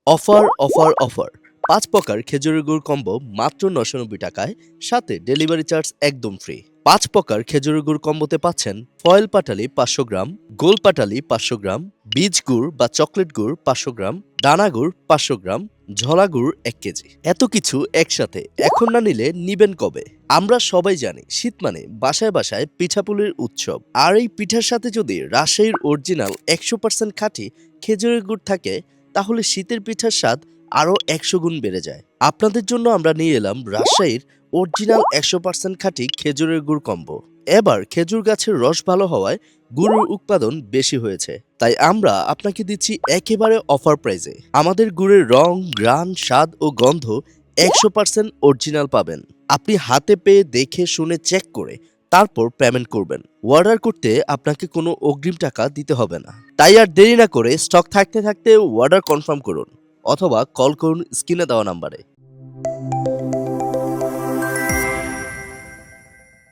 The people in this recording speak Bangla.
অফার অফার অফার ৫ প্রকার খেজুরের গুড় কম্বো মাত্র ৯৯০ টাকায়, সাথে ডেলিভারি চার্জ একদম ফ্রি। ৫ প্রকার খেজুরের গুড় কম্বোতে পাচ্ছেন ফয়েল পাটালি ৫০০ গ্রাম, গোল পাটালি ৫০০ গ্রাম, বীজ গুড় বা চকলেট গুড় ৫০০ গ্রাম, দানা গুড় ৫০০ গ্রাম, ঝলা গুড় ১ কেজি। এত কিছু একসাথে এখন না নিলে নিবেন কবে? আমরা সবাই জানি শীত মানে বাসায় বাসায় পিঠাপুলির উৎসব, আর এই পিঠার সাথে যদি রাজশাহীর অরিজিনাল ১০০% খাঁটি খেজুরের গুড় থাকে, তাহলে শীতের পিঠার স্বাদ আরও ১০০ গুণ বেড়ে যায়। আপনাদের জন্য আমরা নিয়ে এলাম রাজশাহীর অরিজিনাল ১০০% খাঁটি খেজুরের গুড় কম্বো। এবার খেজুর গাছের রস ভালো হওয়ায় গুড়ের উৎপাদন বেশি হয়েছে, তাই আমরা আপনাকে দিচ্ছি একেবারে অফার প্রাইজে। আমাদের গুড়ের রং, ঘ্রাণ, স্বাদ ও গন্ধ ১০০% অরিজিনাল পাবেন। আপনি হাতে পেয়ে দেখে শুনে চেক করে তারপর পেমেন্ট করবেন। অর্ডার করতে আপনাকে কোনো অগ্রিম টাকা দিতে হবে না। তাই আর দেরি না করে স্টক থাকতে থাকতে অর্ডার কনফার্ম করুন অথবা কল করুন স্ক্রিনে দেওয়া নাম্বারে।